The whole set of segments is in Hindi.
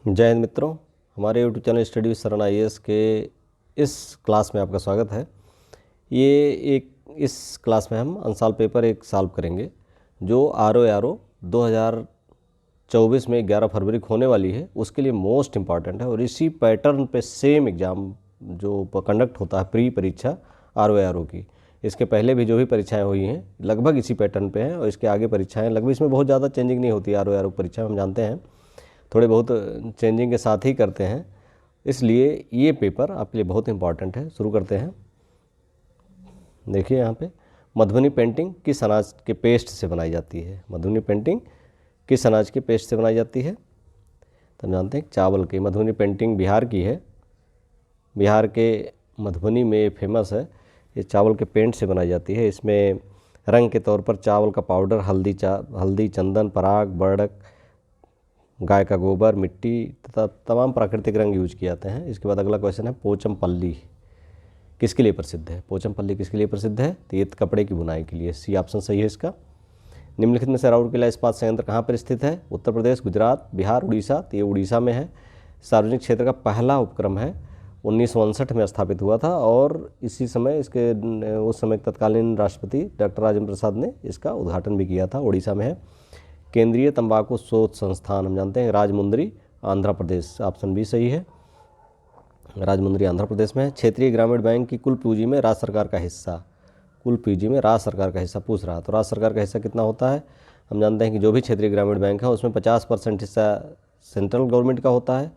जय हिंद मित्रों, हमारे यूट्यूब चैनल स्टडी विद शरण IAS के इस क्लास में आपका स्वागत है। इस क्लास में हम अंसाल पेपर एक सॉल्व करेंगे जो RO 2024 में 11 फरवरी को होने वाली है। उसके लिए मोस्ट इम्पॉर्टेंट है और इसी पैटर्न पे सेम एग्ज़ाम जो कंडक्ट होता है प्री परीक्षा RO की, इसके पहले भी जो भी परीक्षाएं हुई हैं लगभग इसी पैटर्न पे हैं और इसके आगे परीक्षाएं लगभग इसमें बहुत ज़्यादा चेंजिंग नहीं होती। RO परीक्षा हम जानते हैं थोड़े बहुत चेंजिंग के साथ ही करते हैं, इसलिए ये पेपर आपके लिए बहुत इंपॉर्टेंट है। शुरू करते हैं। देखिए यहाँ पे मधुबनी पेंटिंग किस अनाज के पेस्ट से बनाई जाती है। मधुबनी पेंटिंग किस अनाज के पेस्ट से बनाई जाती है? तो हम जानते हैं चावल की। मधुबनी पेंटिंग बिहार की है, बिहार के मधुबनी में फेमस है। ये चावल के पेंट से बनाई जाती है। इसमें रंग के तौर पर चावल का पाउडर, हल्दी, चंदन, पराग, बर्डक, गाय का गोबर, मिट्टी तथा तमाम प्राकृतिक रंग यूज किए जाते हैं। इसके बाद अगला क्वेश्चन है पोचमपल्ली किसके लिए प्रसिद्ध है? पोचमपल्ली किसके लिए प्रसिद्ध है? तो ये कपड़े की बुनाई के लिए। सी ऑप्शन सही है इसका। निम्नलिखित में से राउरकेला इस्पात संयंत्र कहाँ पर स्थित है? उत्तर प्रदेश, गुजरात, बिहार, उड़ीसा। तो ये उड़ीसा में है। सार्वजनिक क्षेत्र का पहला उपक्रम है, 1959 में स्थापित हुआ था और इसी समय इसके उस समय तत्कालीन राष्ट्रपति डॉक्टर राजेंद्र प्रसाद ने इसका उद्घाटन भी किया था। उड़ीसा में है। केंद्रीय तंबाकू शोध संस्थान हम जानते हैं राजमुंद्री, आंध्र प्रदेश। ऑप्शन बी सही है, राजमुंद्री आंध्र प्रदेश में है। क्षेत्रीय ग्रामीण बैंक की कुल पूंजी में राज्य सरकार का हिस्सा, कुल पूंजी में राज्य सरकार का हिस्सा पूछ रहा। तो राज्य सरकार का हिस्सा कितना होता है? हम जानते हैं कि जो भी क्षेत्रीय ग्रामीण बैंक है उसमें 50% हिस्सा सेंट्रल गवर्नमेंट का होता है,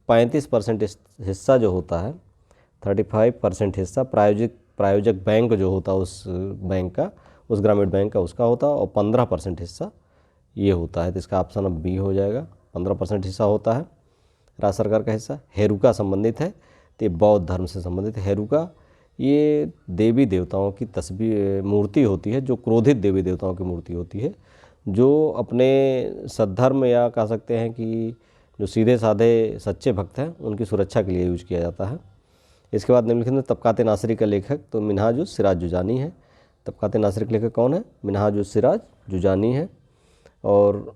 35% हिस्सा जो होता है, 35% हिस्सा प्रायोजक बैंक जो होता है उस बैंक का, उस ग्रामीण बैंक का उसका होता है और 15% हिस्सा ये होता है। तो इसका ऑप्शन अब बी हो जाएगा। 15% हिस्सा होता है राज्य सरकार का हिस्सा। हेरुका संबंधित है तो ये बौद्ध धर्म से संबंधित है। हेरुका ये देवी देवताओं की तस्वीर मूर्ति होती है, जो क्रोधित देवी देवताओं की मूर्ति होती है, जो अपने सद्धर्म या कह सकते हैं कि जो सीधे साधे सच्चे भक्त हैं उनकी सुरक्षा के लिए यूज किया जाता है। इसके बाद निम्नलिखित में तबकात नासरी का लेखक तो मिनहाजुस सिराज जुजानी है। तबकात नासरी का लेखक कौन है? मिनहाजुस सिराज जुजानी है। और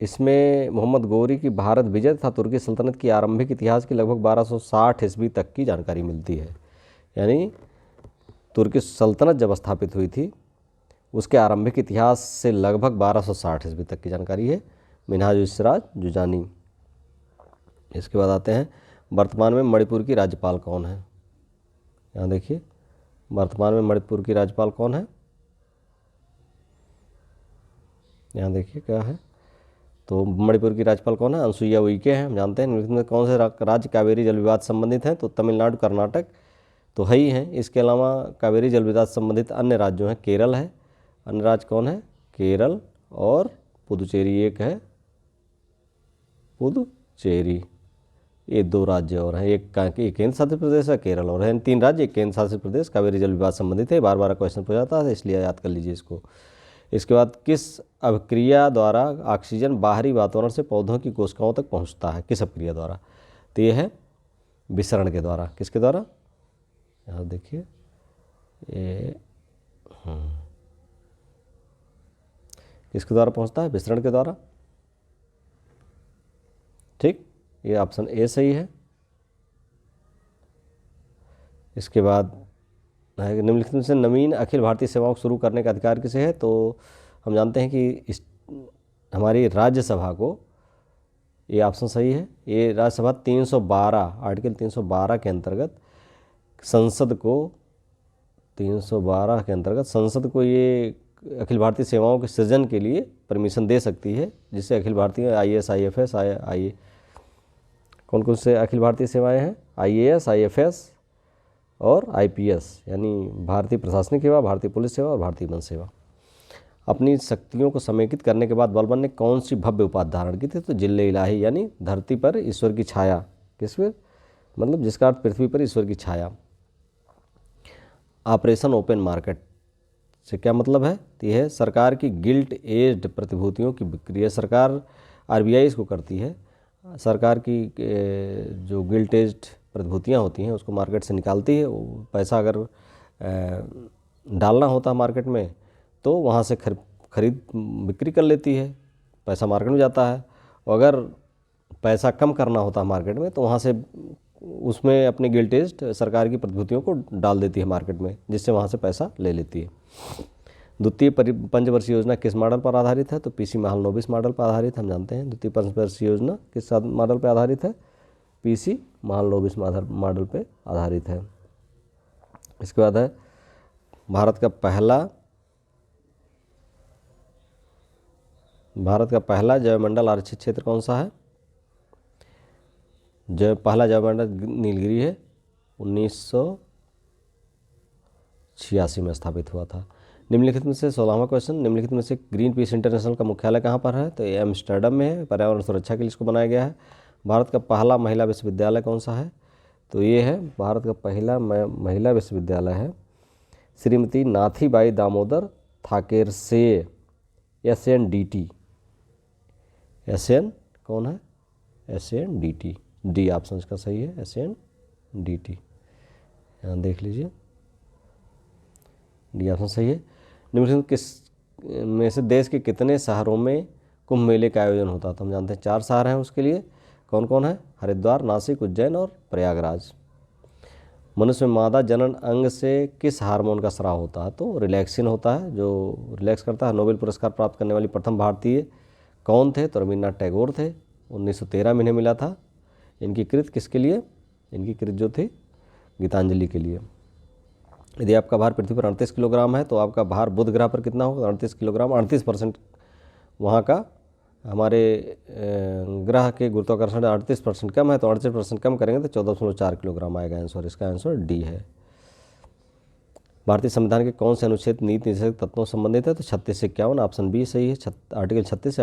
इसमें मोहम्मद गौरी की भारत विजय तथा तुर्की सल्तनत की आरंभिक इतिहास की लगभग 1260 ईस्वी तक की जानकारी मिलती है। यानी तुर्की सल्तनत जब स्थापित हुई थी उसके आरंभिक इतिहास से लगभग 1260 ईस्वी तक की जानकारी है। मिनहाजुस सिराज जुजानी। इसके बाद आते हैं वर्तमान में मणिपुर की राज्यपाल कौन है? यहाँ देखिए वर्तमान में मणिपुर की राज्यपाल कौन है? यहाँ देखिए क्या है, तो मणिपुर की राज्यपाल कौन है? अनसुईया उइके हैं। हम जानते हैं निम्नलिखित में कौन से राज्य कावेरी जल विवाद संबंधित हैं? तो तमिलनाडु, कर्नाटक तो है ही हैं। इसके अलावा कावेरी जल विवाद संबंधित अन्य राज्यों हैं, केरल है। अन्य राज्य कौन है? केरल और पुदुचेरी एक है, पुदुचेरी। ये दो राज्य और हैं, एक केंद्र शासित प्रदेश है, केरल और है। 3 राज्य, एक केंद्र शासित प्रदेश। कावेरी जल विवाद संबंधित है, बार बार क्वेश्चन पूछा जाता है इसलिए याद कर लीजिए इसको। इसके बाद किस अभिक्रिया द्वारा ऑक्सीजन बाहरी वातावरण से पौधों की कोशिकाओं तक पहुंचता है? किस अभिक्रिया द्वारा? तो ये है विसरण के द्वारा। किसके द्वारा? यहाँ देखिए ये किसके द्वारा पहुंचता है? विसरण के द्वारा। ठीक, ये ऑप्शन ए सही है। इसके बाद निम्नलिखित में से नवीन अखिल भारतीय सेवाओं को शुरू करने का अधिकार किसे है? तो हम जानते हैं कि हमारी राज्यसभा को, ये ऑप्शन सही है, ये राज्यसभा 312 आर्टिकल 312 के अंतर्गत संसद को 312 के अंतर्गत संसद को ये अखिल भारतीय सेवाओं के सृजन के लिए परमिशन दे सकती है, जिससे अखिल भारतीय IAS IFS कौन कौन से अखिल भारतीय सेवाएं हैं? IAS IFS और IPS यानी भारतीय प्रशासनिक सेवा, भारतीय पुलिस सेवा और भारतीय वन सेवा। अपनी शक्तियों को समेकित करने के बाद बलबन ने कौन सी भव्य उपाधि धारण की थी? तो जिल्ले इलाही यानी धरती पर ईश्वर की छाया। किस पर? मतलब जिसका अर्थ पृथ्वी पर ईश्वर की छाया। ऑपरेशन ओपन मार्केट से क्या मतलब है? तो यह है सरकार की गिल्ट एज्ड प्रतिभूतियों की बिक्री। सरकार RBI इसको करती है। सरकार की जो गिल्ट एज्ड प्रतिभूतियाँ होती हैं उसको मार्केट से निकालती है। वो पैसा अगर डालना होता है मार्केट में तो वहाँ से खरीद बिक्री कर लेती है, पैसा मार्केट में जाता है। और अगर पैसा कम करना होता है मार्केट में, तो वहाँ से उसमें अपने गिल्टेज सरकार की प्रतिभूतियों को डाल देती है मार्केट में, जिससे वहाँ से पैसा ले लेती है। द्वितीय पंचवर्षीय योजना किस मॉडल पर आधारित है? तो पीसी महालनोबिस मॉडल पर आधारित, हम जानते हैं। द्वितीय पंचवर्षीय योजना किस मॉडल पर आधारित है? पीसी महालनोबिस मॉडल पर आधारित है। इसके बाद है भारत का पहला जैवमंडल आरक्षित क्षेत्र कौन सा है? पहला जैवमंडल नीलगिरी है, 1986 में स्थापित हुआ था। निम्नलिखित में से 16वां क्वेश्चन, निम्नलिखित में से ग्रीन पीस इंटरनेशनल का मुख्यालय कहाँ पर है? तो ये एम्स्टर्डम में है। पर्यावरण सुरक्षा के लिए इसको बनाया गया है। भारत का पहला महिला विश्वविद्यालय कौन सा है? तो ये है भारत का पहला महिला विश्वविद्यालय है श्रीमती नाथीबाई दामोदर थाकेरसे, SNDT। SN कौन है? SNDT, डी ऑप्शन इसका सही है, SNDT। यहाँ देख लीजिए, डी ऑप्शन सही है। निम्नलिखित किस में से देश के कितने शहरों में कुंभ मेले का आयोजन होता है? तो हम जानते हैं 4 शहर हैं उसके लिए। कौन कौन है? हरिद्वार, नासिक, उज्जैन और प्रयागराज। मनुष्य में मादा जनन अंग से किस हार्मोन का स्राव होता है? तो रिलैक्सिन होता है, जो रिलैक्स करता है। नोबेल पुरस्कार प्राप्त करने वाली प्रथम भारतीय कौन थे? तो रविन्द्रनाथ टैगोर थे, 1913 में इन्हें मिला था। इनकी कृत किसके लिए? इनकी कृत जो थी गीतांजलि के लिए। यदि आपका भार पृथ्वी पर 38 किलोग्राम है तो आपका भार बुध ग्रह पर कितना होगा? 38 किलोग्राम। 38% वहाँ का हमारे ग्रह के गुरुत्वाकर्षण 38% कम है, तो 38% कम करेंगे तो 14.4 किलोग्राम आएगा आंसर। इसका आंसर डी है। भारतीय संविधान के कौन से अनुच्छेद नीति निर्देशक तत्वों से संबंधित है? तो 36 से 51, ऑप्शन बी सही है। आर्टिकल 36 से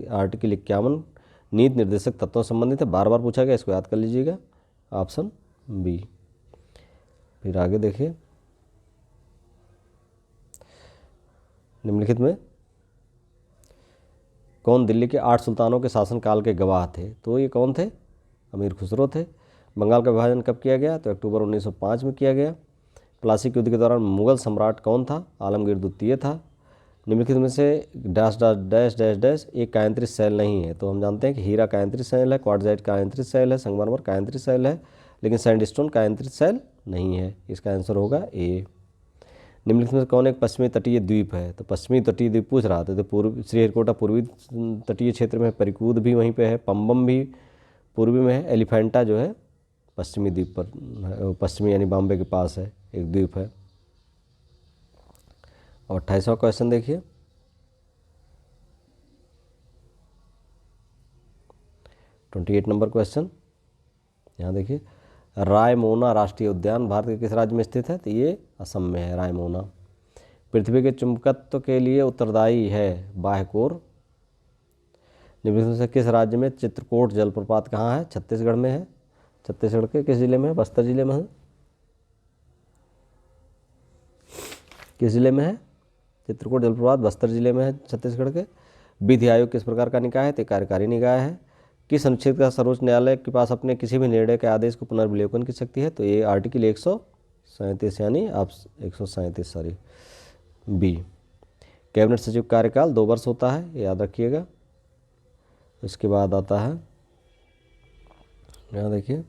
आर्टिकल 51 नीति निर्देशक तत्वों से संबंधित है। बार बार पूछा गया, इसको याद कर लीजिएगा, ऑप्शन बी। फिर आगे देखिए, निम्नलिखित में कौन दिल्ली के 8 सुल्तानों के शासनकाल के गवाह थे? तो ये कौन थे? अमीर खुसरो थे। बंगाल का विभाजन कब किया गया? तो अक्टूबर 1905 में किया गया। प्लासी के युद्ध के दौरान मुगल सम्राट कौन था? आलमगीर द्वितीय था। निम्नलिखित में से dash dash dash dash dash एक कायांतरित सेल नहीं है? तो हम जानते हैं कि हीरा कायांतरित सेल है, क्वार्टजाइट कायांतरित सेल है, संगमरमर कायांतरित सेल है, लेकिन सैंडस्टोन कायांतरित सेल नहीं है। इसका आंसर होगा ए। निम्नलिखित में कौन एक पश्चिमी तटीय द्वीप है? तो पश्चिमी तटीय द्वीप पूछ रहा था, तो श्रीहरिकोटा पूर्वी तटीय क्षेत्र में है, परिकूद भी वहीं पे है, पम्बम भी पूर्वी में है, एलिफेंटा जो है पश्चिमी द्वीप पर, पश्चिमी यानी बॉम्बे के पास है, एक द्वीप है। और 28वां क्वेश्चन देखिए, नंबर क्वेश्चन, यहाँ देखिए, रायमोना राष्ट्रीय उद्यान भारत के किस राज्य में स्थित है? तो ये असम में है रायमोना। पृथ्वी के चुंबकत्व के लिए उत्तरदायी है बाह्य कोर। निम्नलिखित से किस राज्य में चित्रकूट जलप्रपात कहाँ है? छत्तीसगढ़ में है। छत्तीसगढ़ के किस जिले में है? बस्तर जिले में है। किस जिले में है चित्रकूट जलप्रपात? बस्तर जिले में है छत्तीसगढ़ के। विधि आयोग किस प्रकार का निकाय है? तो कार्यकारी निकाय है। किस अनुच्छेद का सर्वोच्च न्यायालय के पास अपने किसी भी निर्णय के आदेश को पुनर्विलोकन की शक्ति है? तो ये आर्टिकल 137 यानी आप 137 सॉरी बी। कैबिनेट सचिव कार्यकाल 2 वर्ष होता है, याद रखिएगा। इसके बाद आता है, यहाँ देखिए,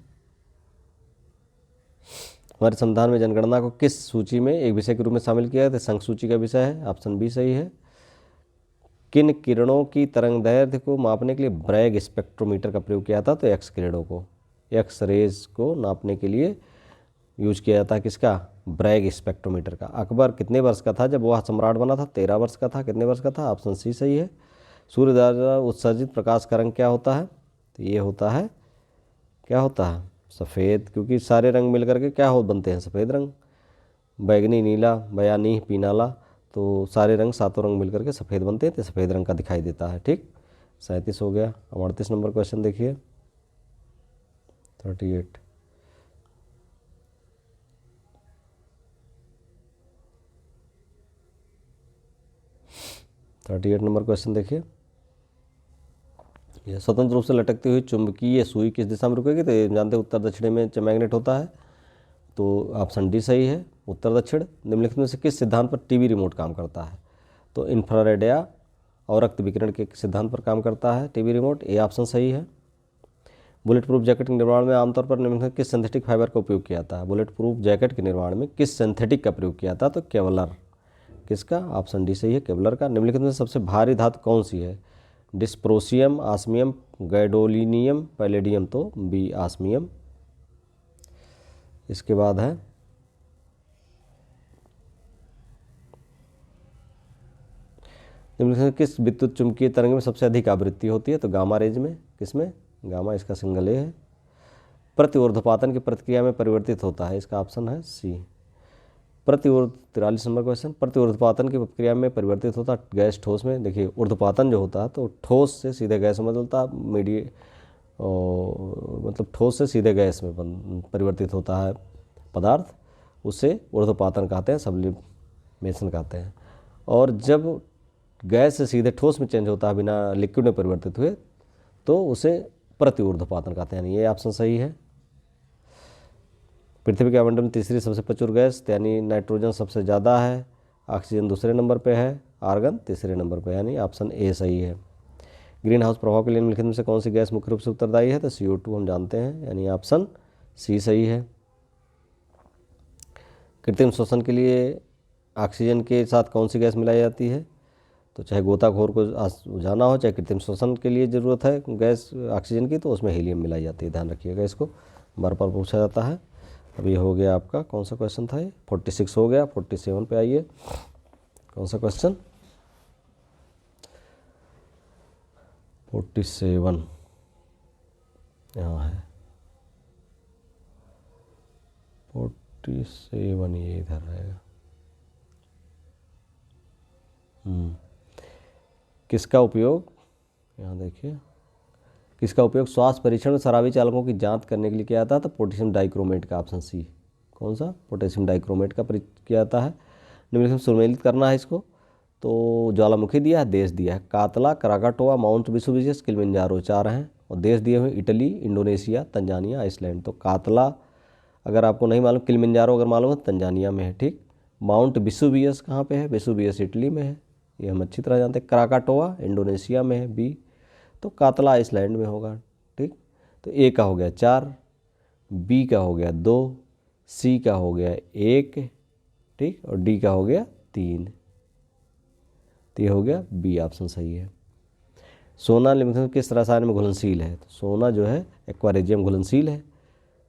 हमारे संविधान में जनगणना को किस सूची में एक विषय के रूप में शामिल किया है? तो संघ सूची का विषय है, ऑप्शन बी सही है। किन किरणों की तरंगदैर्घ्य को मापने के लिए ब्रैग स्पेक्ट्रोमीटर का प्रयोग किया था? तो एक्स किरणों को, एक्स रेज को नापने के लिए यूज किया जाता है। किसका? ब्रैग स्पेक्ट्रोमीटर का। अकबर कितने वर्ष का था जब वह सम्राट बना था? 13 वर्ष का था। कितने वर्ष का था? ऑप्शन सी सही है। सूर्य द्वारा उत्सर्जित प्रकाश का रंग क्या होता है? तो ये होता है, क्या होता है? सफ़ेद, क्योंकि सारे रंग मिलकर के क्या बनते हैं? सफ़ेद रंग। बैगनी, नीला, बयानी, पीनाला, तो सारे रंग, 7 रंग मिलकर के सफ़ेद बनते हैं, तो सफ़ेद रंग का दिखाई देता है। ठीक, 37 हो गया। 38 नंबर क्वेश्चन देखिए, 38 नंबर क्वेश्चन देखिए, यह स्वतंत्र रूप से लटकती हुई चुंबकीय सुई किस दिशा में रुकेगी? तो जानते हैं उत्तर दक्षिण में मैग्नेट होता है, तो ऑप्शन डी सही है, उत्तर दक्षिण। निम्नलिखित में से किस सिद्धांत पर टीवी रिमोट काम करता है? तो इंफ्रारेड या और रक्त विकिरण के सिद्धांत पर काम करता है टीवी रिमोट, ए ऑप्शन सही है। बुलेट प्रूफ जैकेट के निर्माण में आमतौर पर निम्नलिखित में किस सिंथेटिक फाइबर का उपयोग किया जाता है? बुलेट प्रूफ जैकेट के निर्माण में किस सिंथेटिक का प्रयोग किया था? तो केवलर। किसका? ऑप्शन डी सही है, केवलर का। निम्नलिखित में सबसे भारी धातु कौन सी है? Dysprosium, osmium, gadolinium, palladium. तो बी आस्मियम। इसके बाद है निम्नलिखित में किस विद्युत चुंबकीय तरंग में सबसे अधिक आवृत्ति होती है? तो गामा रेज में। किसमें? गामा। इसका सिंगल ए है। प्रतिऊर्ध्वपातन की प्रतिक्रिया में परिवर्तित होता है? इसका ऑप्शन है सी। 43 नंबर क्वेश्चन। प्रतिऊर्ध्वपातन की प्रक्रिया में परिवर्तित होता है गैस ठोस में। देखिए ऊर्ध्वपातन जो होता है तो ठोस से सीधे गैस में बदलता, मतलब ठोस से सीधे गैस में परिवर्तित होता है पदार्थ, उसे ऊर्ध्वपातन कहते हैं, सब्लिमेशन कहते हैं। और जब गैस से सीधे ठोस में चेंज होता है बिना लिक्विड में परिवर्तित हुए तो उसे प्रतिऊर्ध्वपातन कहते हैं। यानी ये ऑप्शन सही है। पृथ्वी के आमंडल में तीसरी सबसे प्रचुर गैस, यानी नाइट्रोजन सबसे ज़्यादा है, ऑक्सीजन दूसरे नंबर पे है, आर्गन तीसरे नंबर पे, यानी ऑप्शन ए सही है। ग्रीन हाउस प्रभाव के लिए निम्नलिखित में से कौन सी गैस मुख्य रूप से उत्तरदायी है? तो CO2 हम जानते हैं, यानी ऑप्शन सी सही है। कृत्रिम श्वसन के लिए ऑक्सीजन के साथ कौन सी गैस मिलाई जाती है? तो चाहे गोताखोर को जाना हो, चाहे कृत्रिम श्वसन के लिए ज़रूरत है गैस ऑक्सीजन की, तो उसमें हीलियम मिलाई जाती है। ध्यान रखिएगा, इसको बार बार पूछा जाता है। अब ये हो गया आपका, कौन सा क्वेश्चन था ये? 46 हो गया। 47 पे आइए। कौन सा क्वेश्चन? 47 यहाँ है। 47 ये इधर रहेगा। किसका उपयोग, यहाँ देखिए, किसका उपयोग श्वास परीक्षण में शराबी चालकों की जांच करने के लिए किया जाता है? तो पोटेशियम डाइक्रोमेट का, ऑप्शन सी। कौन सा? पोटेशियम डाइक्रोमेट का प्रयोग किया जाता है। निम्नलिखित में सुमेलित करना है इसको। तो ज्वालामुखी दिया है, देश दिया है कातला, कराकाटोआ, माउंट वेसुवियस, किलिमंजारो, 4 हैं। और देश दिए हुए इटली, इंडोनेशिया, तंजानिया, आइसलैंड। तो कातला अगर आपको नहीं मालूम, किलिमंजारो अगर मालूम है तंजानिया में है, ठीक। माउंट वेसुवियस कहाँ पे है? वेसुवियस इटली में है, ये हम अच्छी तरह जानते हैं। कराकाटोआ इंडोनेशिया में है, बी। तो कातला आइसलैंड में होगा, ठीक। तो ए का हो गया 4, बी का हो गया 2, सी का हो गया 1, ठीक, और डी का हो गया 3। तो ये हो गया बी ऑप्शन सही है। सोना निम्नलिखित में किस रसायन में घुलनशील है? तो सोना जो है एक्वारेजिया में घुलनशील है,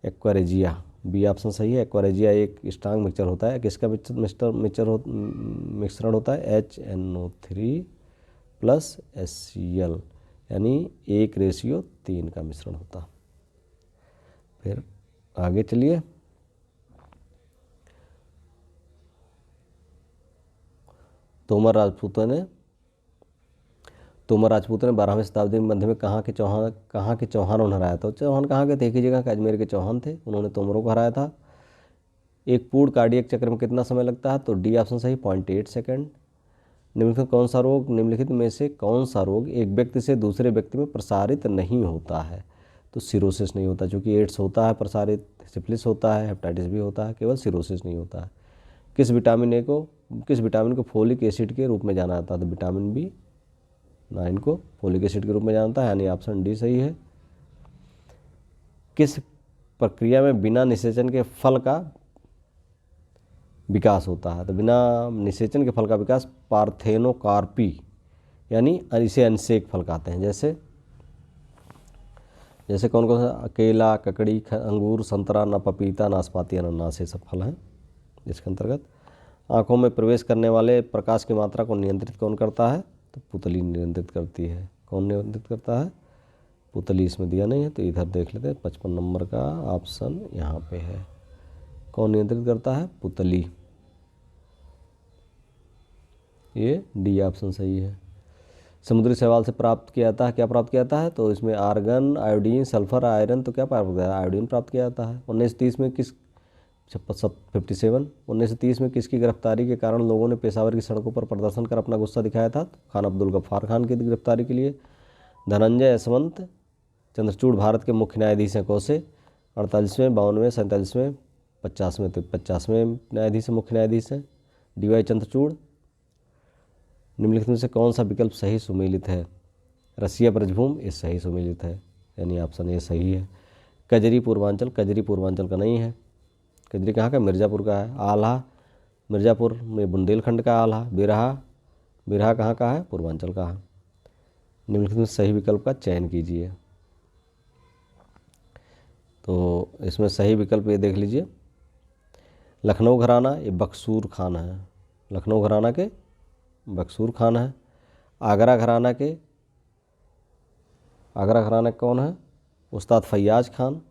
एक्वारेजिया, बी ऑप्शन सही है। एक्वारेजिया एक स्ट्रांग मिक्सचर होता है। किसका मिश्रण होता है? HNO3 + HCl, यानी 1:3 का मिश्रण होता। फिर आगे चलिए। तोमर राजपूत ने 12वीं शताब्दी में मध्य में कहाँ के चौहानों ने हराया था? चौहान कहाँ के थे? एक ही जगह के अजमेर के चौहान थे, उन्होंने तोमरों को हराया था। एक पूर्ण कार्डियक चक्र में कितना समय लगता है? तो डी ऑप्शन सही, 0.8 सेकेंड। निम्नलिखित में से कौन सा रोग एक व्यक्ति से दूसरे व्यक्ति में प्रसारित नहीं होता है? तो सिरोसिस नहीं होता, क्योंकि एड्स होता है प्रसारित, सिफिलिस होता है, हेपेटाइटिस भी होता है, केवल सिरोसिस नहीं होता है। किस विटामिन को फोलिक एसिड के रूप में जाना जाता है? तो विटामिन B9 को फोलिक एसिड के रूप में जानता है, यानी ऑप्शन डी सही है। किस प्रक्रिया में बिना निषेचन के फल का विकास होता है? तो बिना निषेचन के फल का विकास पार्थेनोकार्पी, यानी इसे अनिषेक फल कहते हैं। जैसे कौन कौन सा? केला, ककड़ी, अंगूर, संतरा, ना पपीता, नाशपाती, अनानास, ये सब फल हैं जिसके अंतर्गत। आँखों में प्रवेश करने वाले प्रकाश की मात्रा को नियंत्रित कौन करता है? तो पुतली नियंत्रित करती है। कौन नियंत्रित करता है? पुतली। इसमें दिया नहीं है तो इधर देख लेते हैं। 55 नंबर का ऑप्शन यहाँ पे है। कौन नियंत्रित करता है? पुतली। ये डी ऑप्शन सही है। समुद्री शैवाल से प्राप्त किया जाता है, क्या प्राप्त किया जाता है? तो इसमें आर्गन, आयोडीन, सल्फर, आयरन, तो क्या प्राप्त किया? आयोडीन प्राप्त किया जाता है। 1930 में 1930 में किसकी गिरफ्तारी के कारण लोगों ने पेशावर की सड़कों पर प्रदर्शन कर अपना गुस्सा दिखाया था? खान अब्दुल गफ्फार खान की गिरफ्तारी के लिए। धनंजय यशवंत चंद्रचूड़ भारत के मुख्य न्यायाधीश हैं कौन से? 48वें, 52वें, 47वें, 50वें। तो 50वें न्यायाधीश मुख्य न्यायाधीश हैं DY चंद्रचूड़। निम्नलिखित में से कौन सा विकल्प सही सुमेलित है? रसिया ब्रजभूमि, ये सही सुमेलित है। यानी ऑप्शन ए सही है। कजरी पूर्वांचल, कजरी पूर्वांचल का नहीं है। कजरी कहाँ का? मिर्ज़ापुर का है। आल्हा मिर्ज़ापुर में बुंदेलखंड का आल्हा। बिरहा, बिरहा कहाँ का है? पूर्वांचल का है। निम्नलिखित में सही विकल्प का चयन कीजिए। तो इसमें सही विकल्प ये देख लीजिए, लखनऊ घराना ये बक्सूर खान है, लखनऊ घराना के बक्सूर खान है। आगरा घराना के, आगरा घराना के कौन है? उस्ताद फैयाज खान।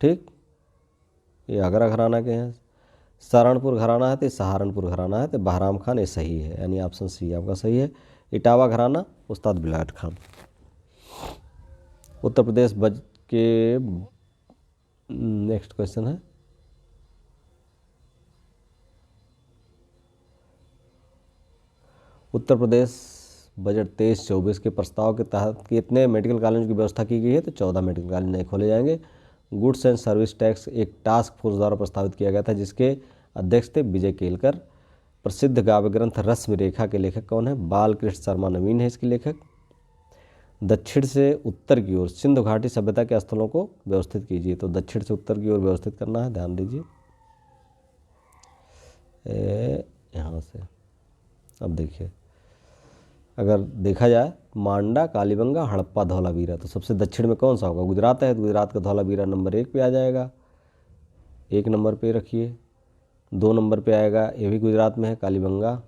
ठीक, ये आगरा घराना के हैं। सहारनपुर घराना है तो सहारनपुर घराना है, तो बहराम खान ये सही है, यानी ऑप्शन सी आपका सही है। इटावा घराना उस्ताद बिलाट खान। उत्तर प्रदेश बजट के नेक्स्ट क्वेश्चन है, उत्तर प्रदेश बजट 23-24 के प्रस्ताव के तहत कितने मेडिकल कॉलेज की व्यवस्था की गई है? तो 14 मेडिकल कॉलेज नए खोले जाएंगे। गुड्स एंड सर्विस टैक्स एक टास्क फोर्स द्वारा प्रस्तावित किया गया था, जिसके अध्यक्ष थे विजय केलकर। प्रसिद्ध काव्य ग्रंथ रश्मि रेखा के लेखक कौन है? बालकृष्ण शर्मा नवीन है इसके लेखक। दक्षिण से उत्तर की ओर सिंधु घाटी सभ्यता के स्थलों को व्यवस्थित कीजिए। तो दक्षिण से उत्तर की ओर व्यवस्थित करना है, ध्यान दीजिए यहाँ से। अब देखिए, अगर देखा जाए मांडा, कालीबंगा, हड़प्पा, धौलावीरा, तो सबसे दक्षिण में कौन सा होगा? गुजरात है, तो गुजरात का धौलावीरा नंबर 1 पे आ जाएगा, 1 नंबर पे रखिए। 2 नंबर पे आएगा, ये भी गुजरात में है, कालीबंगा।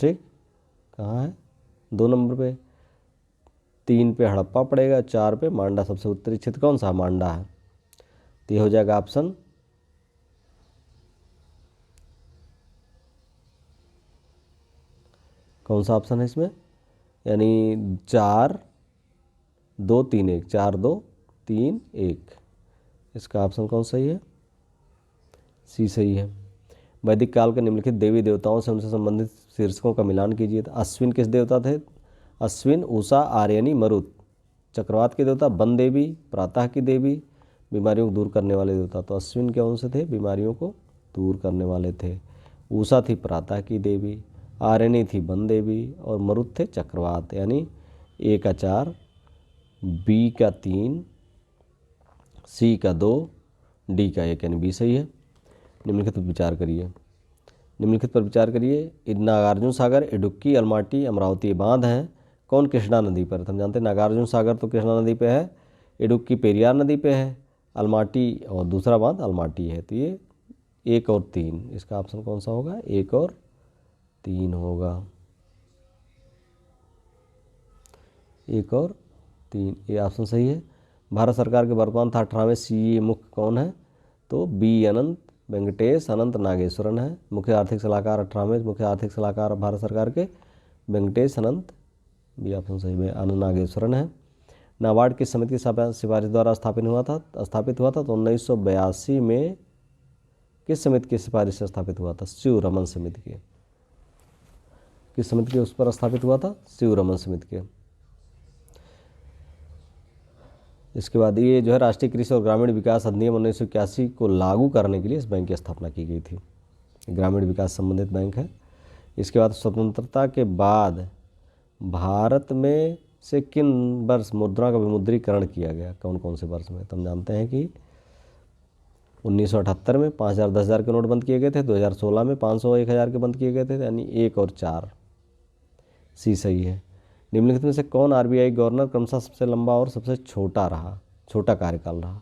ठीक, कहाँ है? 2 नंबर पे। 3 पे हड़प्पा पड़ेगा, 4 पे मांडा। सबसे उत्तरी क्षेत्र कौन सा? मांडा है, तो ये हो जाएगा ऑप्शन कौन सा ऑप्शन है इसमें? यानी 4 2 3 1, 4 2 3 1, इसका ऑप्शन कौन सही है? सी सही है। वैदिक काल के निम्नलिखित देवी देवताओं से उनसे संबंधित शीर्षकों का मिलान कीजिए। तो अश्विन किस देवता थे? अश्विन, उषा, आर्यनी, मरुत। चक्रवात के देवता वन देवी, प्रातः की देवी, बीमारियों को दूर करने वाले देवता। तो अश्विन कौन से थे? बीमारियों को दूर करने वाले थे। उषा थी प्रातः की देवी, आर्यनी थी वन देवी, और मरुत थे चक्रवात। यानी ए का 4, बी का 3, सी का 2, डी का 1, यानी बी सही है। निम्नलिखित पर विचार करिए, निम्नलिखित पर विचार करिए। नागार्जुन सागर, इडुक्की, अलमाटी, अमरावती बांध हैं, कौन कृष्णा नदी पर? हम जानते हैं नागार्जुन सागर तो कृष्णा नदी पे है, इडुक्की पेरियार नदी पे है, अलमाटी और दूसरा बांध अलमाटी है। तो ये 1 और 3, इसका ऑप्शन कौन सा होगा? 1 और 3 होगा, 1 और 3, ये ऑप्शन सही है। भारत सरकार के वर्तमान 18वें CA मुख्य कौन है? तो बी अनंत वेंकटेश अनंत नागेश्वरन है। मुख्य आर्थिक सलाहकार 18वें मुख्य आर्थिक सलाहकार भारत सरकार के वेंकटेश अनंत, बी ऑप्शन सही में, अनंत नागेश्वरन है। नाबार्ड किस समिति की सिफारिश द्वारा स्थापित हुआ था? तो 1982 में किस समिति की सिफारिश से स्थापित हुआ था? शिव रमन समिति के। किस समिति के उस पर स्थापित हुआ था? शिव रमन समिति के। इसके बाद ये जो है राष्ट्रीय कृषि और ग्रामीण विकास अधिनियम 1981 को लागू करने के लिए इस बैंक की स्थापना की गई थी। ग्रामीण विकास संबंधित बैंक है। इसके बाद स्वतंत्रता के बाद भारत में से किन वर्ष मुद्रा का विमुद्रीकरण किया गया? कौन कौन से वर्ष में? तो हम जानते हैं कि 1978 में 5000 10,000 के नोट बंद किए गए थे, 2016 में 500 1000 के बंद किए गए थे, यानी 1 और 4, सी सही है। निम्नलिखित में से कौन RBI गवर्नर क्रमशः सबसे लंबा और सबसे छोटा कार्यकाल रहा?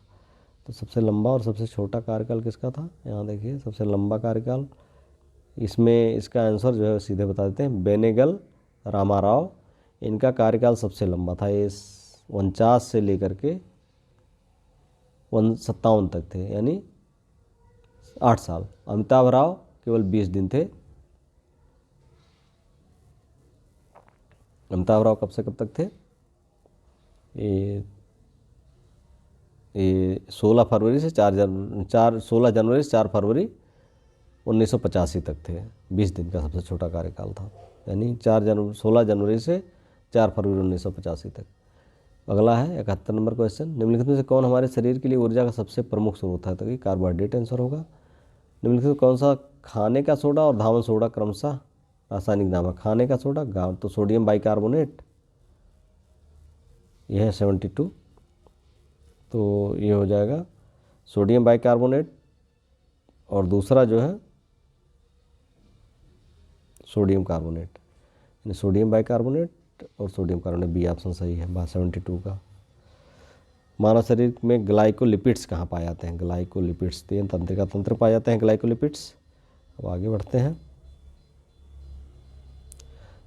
तो सबसे लंबा और सबसे छोटा कार्यकाल किसका था? यहाँ देखिए, सबसे लंबा कार्यकाल, इसमें इसका आंसर जो है सीधे बता देते हैं, बेनेगल रामाराव, इनका कार्यकाल सबसे लंबा था। ये 49 से लेकर के 57 तक थे, यानी 8 साल। अमिताभ राव केवल 20 दिन थे। अमिताभ राव कब से कब तक थे? ये 16 फरवरी से 16 जनवरी से 4 फरवरी 1985 तक थे। 20 दिन का सबसे छोटा कार्यकाल था, यानी 16 जनवरी से 4 फरवरी 1985 तक। अगला है 71 नंबर क्वेश्चन। निम्नलिखित में से कौन हमारे शरीर के लिए ऊर्जा का सबसे प्रमुख स्रोत है? तो कि कार्बोहाइड्रेट आंसर होगा। निम्नलिखित में कौन सा खाने का सोडा और धावन सोडा क्रमशः रासायनिक नाम है? खाने का सोडा तो सोडियम बाइकार्बोनेट, यह है 72, तो ये हो जाएगा सोडियम बाइकार्बोनेट, और दूसरा जो है सोडियम कार्बोनेट, यानी सोडियम बाइकार्बोनेट और सोडियम कार्बोनेट, बी ऑप्शन सही है 72 का। मानव शरीर में ग्लाइकोलिपिड्स कहाँ पाए जाते हैं? ग्लाइकोलिपिड्स तीन तंत्रिका तंत्र पाए जाते हैं ग्लाइकोलिपिड्स। अब आगे बढ़ते हैं,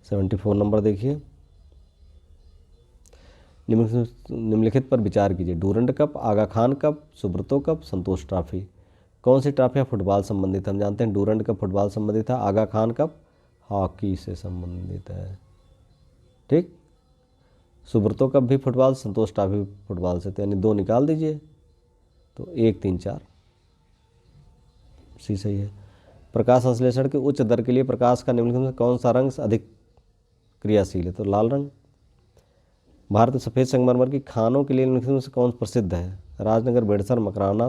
74 नंबर देखिए, निम्नलिखित पर विचार कीजिए। डूरंड कप, आगा खान कप, सुब्रतो कप, संतोष ट्रॉफी। कौन सी ट्रॉफियाँ फुटबॉल संबंधित? हम जानते हैं डूरंड कप फुटबॉल संबंधित है, आगा खान कप हॉकी से संबंधित है, ठीक। सुब्रतो कप भी फुटबॉल, संतोष ट्रॉफी फुटबॉल से, तो यानी 2 निकाल दीजिए, तो 1, 3, 4 सी सही है। प्रकाश संश्लेषण के उच्च दर के लिए प्रकाश का निम्नलिखित में कौन सा रंग अधिक क्रियाशील है? तो लाल रंग। भारत में सफ़ेद संगमरमर की खानों के लिए निम्नलिखित में से कौन प्रसिद्ध है? राजनगर, बेड़सर, मकराना,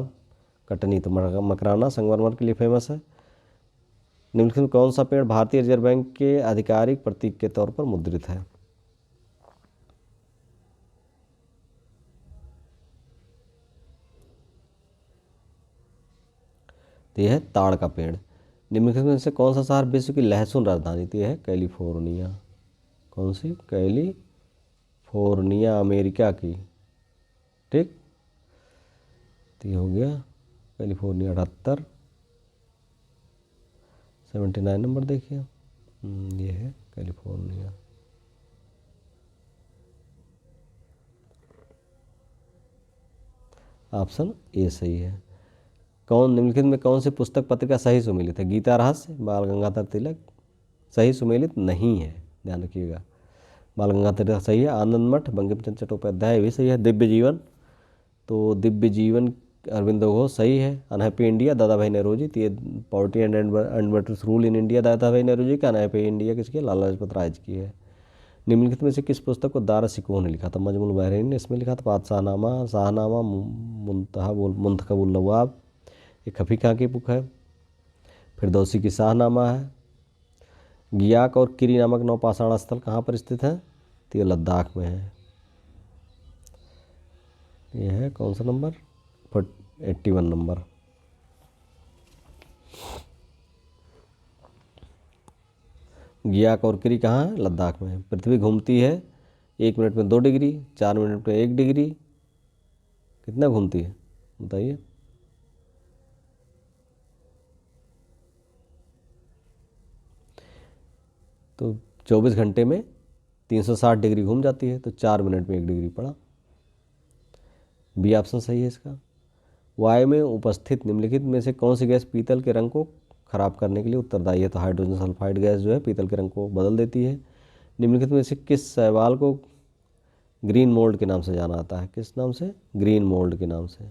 कटनी। तो मकराना संगमरमर के लिए फेमस है। निम्नलिखित में कौन सा पेड़ भारतीय रिजर्व बैंक के आधिकारिक प्रतीक के तौर पर मुद्रित है? तो यह है ताड़ का पेड़। निम्नलिखित में से कौन सा शहर विश्व की लहसुन राजधानी? तो यह है कैलिफोर्निया। कौन सी? कैलिफोर्निया, अमेरिका की, ठीक। तो ये हो गया कैलिफोर्निया 78। 79 नंबर देखिए, ये है कैलिफोर्निया। ऑप्शन ए सही है। निम्नलिखित में कौन सी पुस्तक पत्रिका सही सुमेलित है? गीता रहस्य, बाल गंगाधर तिलक। सही सुमेलित नहीं है, ध्यान रखिएगा। बाल गंगाधर तिलक सही है। आनंद मठ, बंकिम चंद्र चट्टोपाध्याय भी सही है। दिव्य जीवन, तो दिव्य जीवन अरविंद घोष सही है। अनहैप्पी इंडिया, दादा भाई नेहरू तो ये poverty and adverters rule in India, Dada Bhai Nehru का। अनहैप्पी इंडिया किसकी है? लाला लाजपत राय की है। निम्नलिखित में से किस पुस्तक को दारा सिकोह ने लिखा था? मजमुल बहरीन ने इसमें लिखा था। बादशाहनामा, शाहनामा, मुंतखबुल नवाब, ये खफी खां की बुक है। फिरदौसी की शाहनामा है। गियाक और किरी नामक नौपाषाण स्थल कहाँ पर स्थित है? तो ये लद्दाख में है। ये है कौन सा नंबर? 81 नंबर। गियाक और किरी कहाँ है? लद्दाख में है। पृथ्वी घूमती है 1 मिनट में 2 डिग्री, 4 मिनट में 1 डिग्री, कितना घूमती है बताइए? तो 24 घंटे में 360 डिग्री घूम जाती है, तो 4 मिनट में 1 डिग्री पड़ा। बी ऑप्शन सही है इसका। वायु में उपस्थित निम्नलिखित में से कौन सी गैस पीतल के रंग को खराब करने के लिए उत्तरदायी है? तो हाइड्रोजन सल्फाइड गैस जो है पीतल के रंग को बदल देती है। निम्नलिखित में से किस शैवाल को ग्रीन मोल्ड के नाम से जाना जाता है? किस नाम से? ग्रीन मोल्ड के नाम से।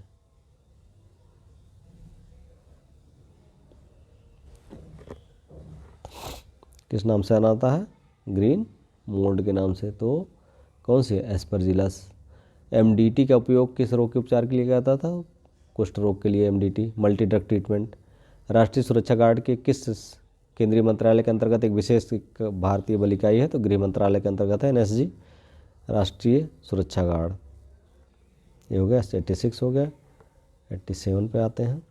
किस नाम से जाना जाता है? ग्रीन मोल्ड के नाम से। तो कौन सी है? एस्परजिलस। एमडीटी का उपयोग किस रोग के उपचार के लिए किया जाता था? कुष्ठ रोग के लिए एमडीटी, मल्टी ड्रग ट्रीटमेंट। राष्ट्रीय सुरक्षा गार्ड के किस केंद्रीय मंत्रालय के अंतर्गत एक विशेष भारतीय बल इकाई है? तो गृह मंत्रालय के अंतर्गत है एनएसजी, राष्ट्रीय सुरक्षा गार्ड। ये हो गया 86 हो गया। 87 पे आते हैं।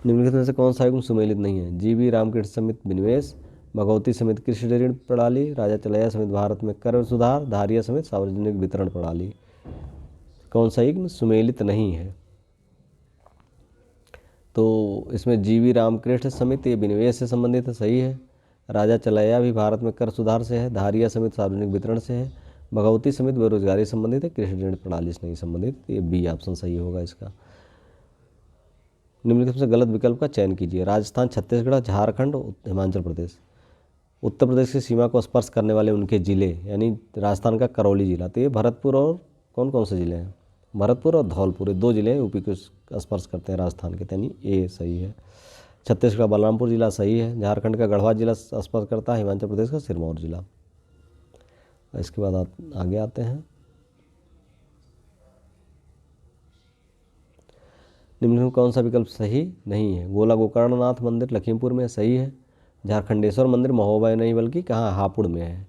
निम्नलिखित में से कौन सा युग्म सुमेलित नहीं है? जीबी रामकृष्ण समिति विनिवेश, भगवती समिति कृषि ऋण प्रणाली, राजा चलैया समिति भारत में कर सुधार, धारिया समिति सार्वजनिक वितरण प्रणाली। कौन सा युग्म सुमेलित नहीं है? तो इसमें जीवी रामकृष्ण समिति विनिवेश से संबंधित है, सही है। राजा चलैया भी भारत में कर सुधार से है। धारिया समिति सार्वजनिक वितरण से है। भगवती समिति बेरोजगारी संबंधित है। कृषि ऋण प्रणाली से नहीं संबंधित। ये बी ऑप्शन सही होगा इसका। निम्नलिखित से गलत विकल्प का चयन कीजिए। राजस्थान, छत्तीसगढ़, झारखंड, हिमाचल प्रदेश। उत्तर प्रदेश की सीमा को स्पर्श करने वाले उनके ज़िले, यानी राजस्थान का करौली जिला। तो ये भरतपुर और कौन कौन से ज़िले हैं? भरतपुर और धौलपुर, ये 2 जिले यूपी को स्पर्श करते हैं राजस्थान के, यानी ए सही है। छत्तीसगढ़ का बलरामपुर जिला सही है। झारखंड का गढ़वा जिला स्पर्श करता है। हिमाचल प्रदेश का सिरमौर जिला। इसके बाद आगे आते हैं। निम्न में कौन सा विकल्प सही नहीं है? गोला गोकर्णनाथ मंदिर लखीमपुर में सही है। झारखंडेश्वर मंदिर महोबा में नहीं बल्कि कहाँ, हापुड़ में है।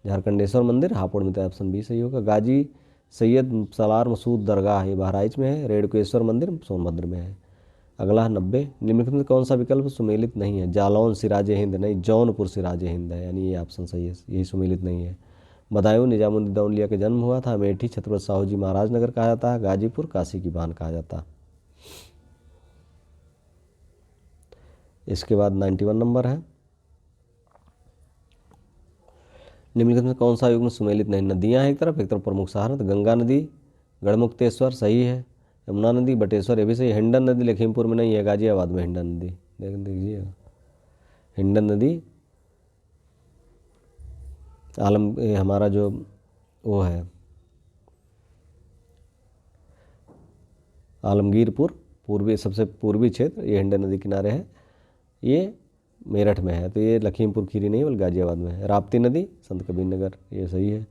झारखंडेश्वर मंदिर हापुड़ में, तो ऑप्शन बी सही होगा। गाजी सैयद सलार मसूद दरगाह ये बहराइच में है। रेणुकेश्वर मंदिर सोनभद्र में है। अगला है 90, निम्नलिखित में कौन सा विकल्प सुमेलित नहीं है? जालौन सिराज हिंद नहीं, जौनपुर सिराज हिंद है, यानी ये ऑप्शन सही है, यही सुमेलित नहीं है। बदायूं निजामुद्दीन औलिया का जन्म हुआ था। अमेठी छत्रपति साहू जी महाराज नगर कहा जाता है। गाजीपुर काशी की बान कहा जाता है। इसके बाद 91 नंबर है, निम्नलिखित में कौन सा युग्म सुमेलित नहीं? नदियां हैं एक तरफ प्रमुख सहारा, तो गंगा नदी गढ़मुक्तेश्वर सही है। यमुना नदी बटेश्वर ये भी सही है। हिंडन नदी लखीमपुर में नहीं है, गाजियाबाद में हिंडन नदी, देखिएगा हिंडन नदी हमारा जो वो है आलमगीरपुर पूर्वी, सबसे पूर्वी क्षेत्र, ये हिंडन नदी किनारे है, ये मेरठ में है, तो ये लखीमपुर खीरी नहीं बल्कि गाजियाबाद में है। राप्ती नदी संत कबीर नगर, ये सही है।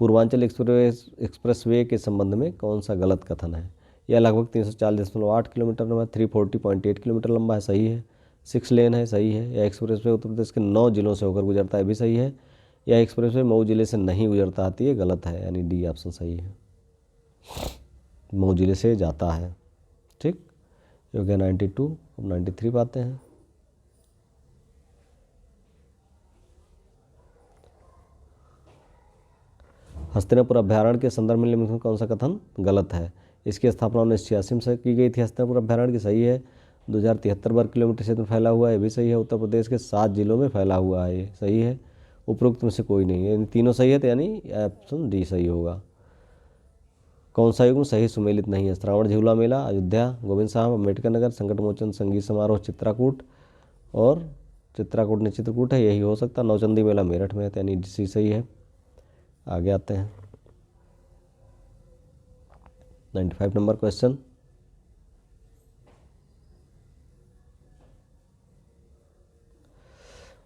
पूर्वांचल एक्सप्रेसवे के संबंध में कौन सा गलत कथन है? यह लगभग 340.8 किलोमीटर लंबा, 340.8 किलोमीटर लंबा है, सही है। 6 लेन है, सही है। यह एक्सप्रेसवे उत्तर प्रदेश के 9 जिलों से होकर गुजरता है, भी सही है। यह एक्सप्रेसवे मऊ जिले से नहीं गुजरता आती है, गलत है, यानी डी ऑप्शन सही है, मऊ जिले से जाता है। ठीक, ये हो गया 92। अब 93 पे आते हैं। हस्तिनापुर अभ्यारण्य के संदर्भ में निम्नलिखित में कौन सा कथन गलत है? इसकी स्थापना 1986 में की गई थी। हस्तिनापुर अभ्यारण्य की, सही है। 2073 वर्ग किलोमीटर क्षेत्र में फैला हुआ है, भी सही है। उत्तर प्रदेश के 7 जिलों में फैला हुआ है, ये सही है। उपरोक्त में से कोई नहीं है, तीनों सही है, तो यानी ऑप्शन डी सही होगा। कौन सा युग्म सही सुमेलित नहीं है? श्रावण झूला मेला अयोध्या, गोविंद साहब अम्बेडकर नगर, संकट मोचन संगीत समारोह चित्रकूट, और चित्रकूट ने चित्रकूट है, यही हो सकता। नौचंदी मेला मेरठ में है, तो यानी डी सही है। आगे आते हैं 95 नंबर क्वेश्चन।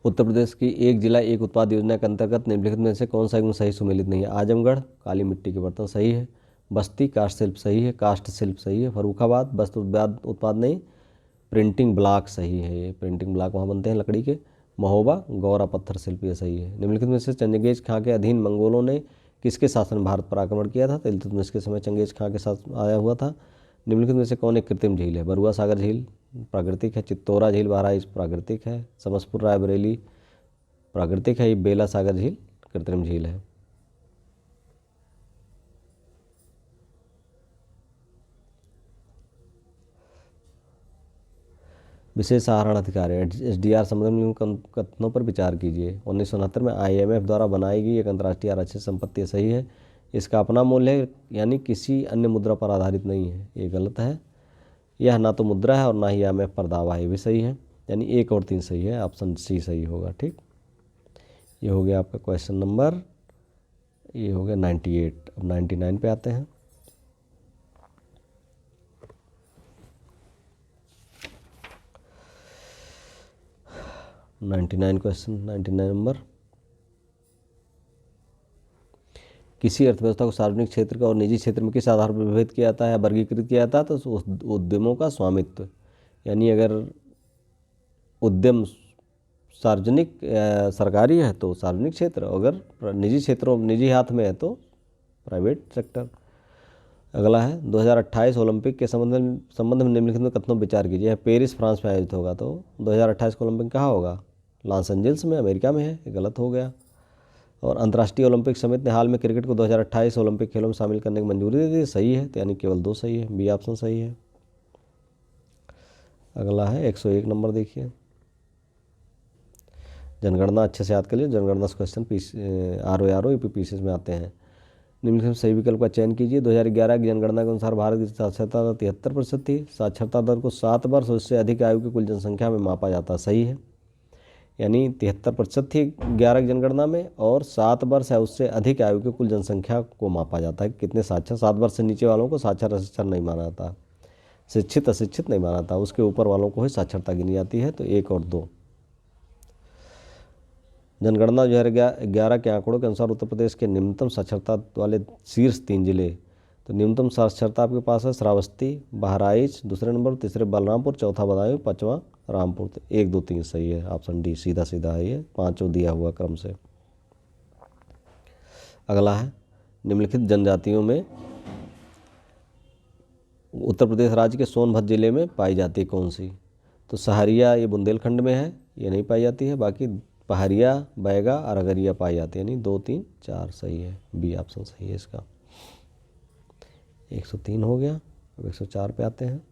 उत्तर प्रदेश की एक जिला एक उत्पाद योजना के अंतर्गत निम्नलिखित में से कौन सा युग्म सही सुमेलित नहीं है? आजमगढ़ काली मिट्टी के बर्तन सही है। बस्ती काष्ठ शिल्प सही है, काष्ठ शिल्प सही है। फर्रुखाबाद वस्त्र उत्पाद नहीं, प्रिंटिंग ब्लॉक सही है, ये प्रिंटिंग ब्लॉक वहाँ बनते हैं लकड़ी के। महोबा गौरा पत्थर शिल्प, ये सही है। निम्नलिखित में से चंगेज खां के अधीन मंगोलों ने किसके शासन में भारत पर आक्रमण किया था? तो इल्तुतमिश के समय चंगेज खां के साथ आया हुआ था। निम्नलिखित में से कौन एक कृत्रिम झील है? बरुआ सागर झील प्राकृतिक है। चित्तौरा झील बहराइच प्राकृतिक है। समसपुर रायबरेली प्राकृतिक है। ये बेला सागर झील कृत्रिम झील है। विशेष सहारण अधिकार है, SDR संबंध कथनों पर विचार कीजिए। 1969 में IMF द्वारा बनाई गई एक अंतर्राष्ट्रीय आरक्षित संपत्ति सही है। इसका अपना मूल्य है, यानी किसी अन्य मुद्रा पर आधारित नहीं है, ये गलत है। यह ना तो मुद्रा है और ना ही IMF पर दावा है, ये भी सही है, यानी 1 और 3 सही है, ऑप्शन सी सही होगा। ठीक, ये हो गया आपका क्वेश्चन नंबर, ये हो गया 98। अब 99 पे आते हैं। Question 99 number. किसी अर्थव्यवस्था को सार्वजनिक क्षेत्र का और निजी क्षेत्र में किस आधार पर विभेद किया जाता है, वर्गीकृत किया जाता है? तो उद्यमों का स्वामित्व, यानी अगर उद्यम सार्वजनिक सरकारी है तो सार्वजनिक क्षेत्र, अगर निजी क्षेत्रों निजी हाथ में है तो प्राइवेट सेक्टर। अगला है 2028 ओलंपिक के संबंध में निम्नलिखित में कथनों विचार कीजिए। पेरिस फ्रांस में आयोजित होगा, तो 2028 का ओलंपिक कहाँ होगा? लॉस एंजल्स में अमेरिका में है, ये गलत हो गया। और अंतर्राष्ट्रीय ओलंपिक समिति ने हाल में क्रिकेट को 2028 ओलंपिक खेलों में शामिल करने की मंजूरी दे दी, सही है, तो यानी केवल 2 सही है, बी ऑप्शन सही है। अगला है 101 नंबर, देखिए जनगणना अच्छे से याद कर लिए। जनगणना क्वेश्चन RO UP में आते हैं। निम्नलिखित सही विकल्प का चयन कीजिए। 2011 की जनगणना के अनुसार भारत की साक्षरता दर 73% थी। साक्षरता दर को 7 वर्ष और उससे अधिक आयु की कुल जनसंख्या में मापा जाता है, सही है, यानी 73% थी 11 की जनगणना में, और 7 वर्ष है उससे अधिक आयु की कुल जनसंख्या को मापा जाता है। कितने साक्षर, 7 वर्ष से नीचे वालों को साक्षर अशिक्षर नहीं माना जाता, शिक्षित अशिक्षित नहीं माना जाता, उसके ऊपर वालों को ही साक्षरता गिनी जाती है, तो 1 और 2। जनगणना 2011 के आंकड़ों के अनुसार उत्तर प्रदेश के निम्नतम साक्षरता वाले शीर्ष 3 जिले तो न्यूनतम साक्षरता आपके पास है श्रावस्ती, बहराइच दूसरे नंबर, तीसरे बलरामपुर, चौथा बदायूं, पाँचवां रामपुर। तो 1 2 3 सही है, ऑप्शन डी सीधा सीधा है, ये पाँचों दिया हुआ क्रम से। अगला है निम्नलिखित जनजातियों में उत्तर प्रदेश राज्य के सोनभद्र जिले में पाई जाती है कौन सी? तो सहरिया ये बुंदेलखंड में है, ये नहीं पाई जाती है। बाकी पहाड़िया, बैगा और अगरिया पाई जाती है। यानी 2 3 4 सही है, बी ऑप्शन सही है इसका। 103 हो गया। अब 104 पे आते हैं।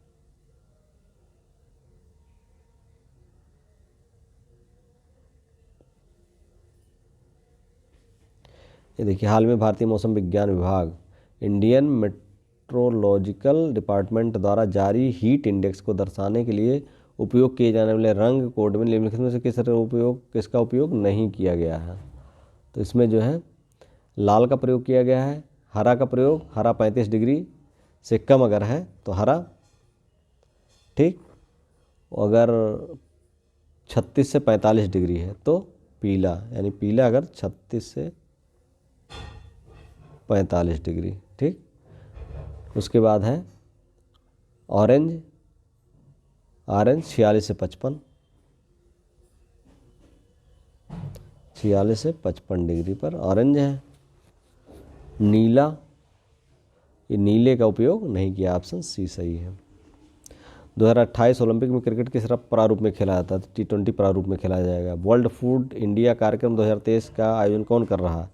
ये देखिए, हाल में भारतीय मौसम विज्ञान विभाग इंडियन मेट्रोलॉजिकल डिपार्टमेंट द्वारा जारी हीट इंडेक्स को दर्शाने के लिए उपयोग किए जाने वाले रंग कोड में निम्नलिखित में से किसका उपयोग नहीं किया गया है? तो इसमें जो है लाल का प्रयोग किया गया है, हरा का प्रयोग, हरा 35 डिग्री से कम अगर है तो हरा, ठीक, अगर 36 से 45 डिग्री है तो पीला, यानी पीला अगर 36 से 45 डिग्री, ठीक। उसके बाद है ऑरेंज, 46 से 55, 46 से 55 डिग्री पर ऑरेंज है। नीला, ये नीले का उपयोग नहीं किया, ऑप्शन सी सही है। 2028 ओलंपिक में क्रिकेट किस प्रारूप में खेला जाता है? तो T20 प्रारूप में खेला जाएगा। वर्ल्ड फूड इंडिया कार्यक्रम 2023 का आयोजन कौन कर रहा है?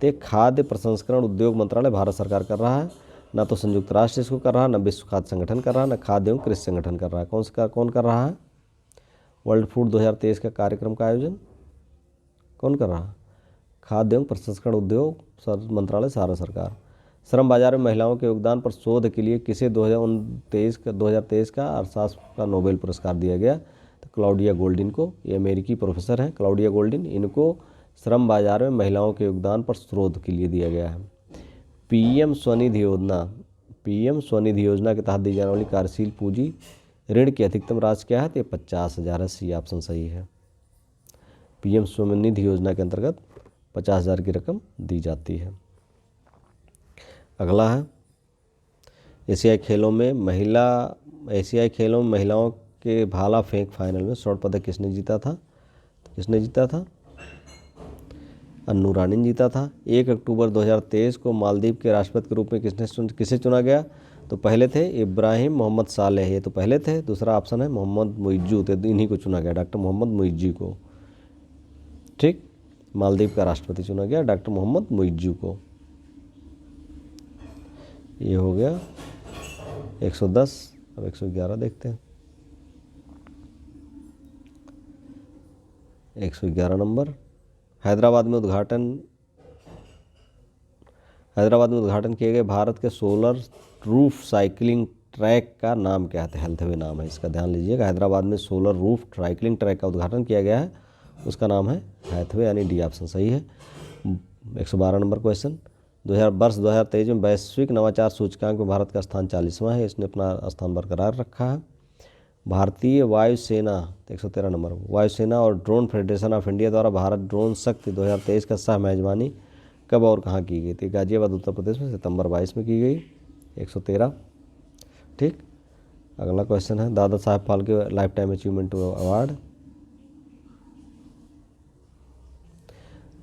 तो खाद्य प्रसंस्करण उद्योग मंत्रालय भारत सरकार कर रहा है, ना तो संयुक्त राष्ट्र इसको कर रहा है, ना विश्व खाद्य संगठन कर रहा है, ना खाद्य एवं कृषि संगठन कर रहा है। कौन कर रहा है? वर्ल्ड फूड 2023 का कार्यक्रम का आयोजन कौन कर रहा है? खाद्य एवं प्रसंस्करण उद्योग मंत्रालय, भारत सरकार। श्रम बाजार में महिलाओं के योगदान पर शोध के लिए किसे 2023 का अर्थशास्त्र का नोबेल पुरस्कार दिया गया? तो क्लाउडिया गोल्डिन को। ये अमेरिकी प्रोफेसर हैं क्लाउडिया गोल्डिन, इनको श्रम बाजार में महिलाओं के योगदान पर शोध के लिए दिया गया है। पीएम स्वनिधि योजना के तहत दी जाने वाली कार्यशील पूंजी ऋण की अधिकतम राशि क्या है? तो 50,000 है, सी ऑप्शन सही है। पीएम स्वनिधि योजना के अंतर्गत 50,000 की रकम दी जाती है। अगला है एशियाई खेलों में महिलाओं के भाला फेंक फाइनल में स्वर्ण पदक किसने जीता था? अन्नू रानी ने जीता था। 1 अक्टूबर 2023 को मालदीव के राष्ट्रपति के रूप में किसे चुना गया? तो पहले थे इब्राहिम मोहम्मद सालेह, ये तो पहले थे। दूसरा ऑप्शन है मोहम्मद मुइज्जू, तो इन्हीं को चुना गया, डॉक्टर मोहम्मद मुइज्जू को, ठीक। मालदीव का राष्ट्रपति चुना गया डॉक्टर मोहम्मद मुइज्जू को। ये हो गया 110। अब 111 देखते हैं। 111 नंबर, हैदराबाद में उद्घाटन किए गए भारत के सोलर रूफ साइकिलिंग ट्रैक का नाम क्या है? हेल्थवे नाम है इसका, ध्यान लीजिएगा। हैदराबाद में सोलर रूफ साइकिलिंग ट्रैक का उद्घाटन किया गया है, उसका नाम है हैथवे, यानी डी ऑप्शन सही है। 112 नंबर क्वेश्चन, 2023 में वैश्विक नवाचार सूचकांक में भारत का स्थान 40वां है, इसने अपना स्थान बरकरार रखा है। भारतीय वायुसेना 113 नंबर, वायुसेना और ड्रोन फेडरेशन ऑफ इंडिया द्वारा भारत ड्रोन शक्ति 2023 का सह मेजबानी कब और कहाँ की गई थी? गाजियाबाद उत्तर प्रदेश में सितंबर 22 में की गई। 113, ठीक। अगला क्वेश्चन है Dada Saheb Phalke life time achievement award,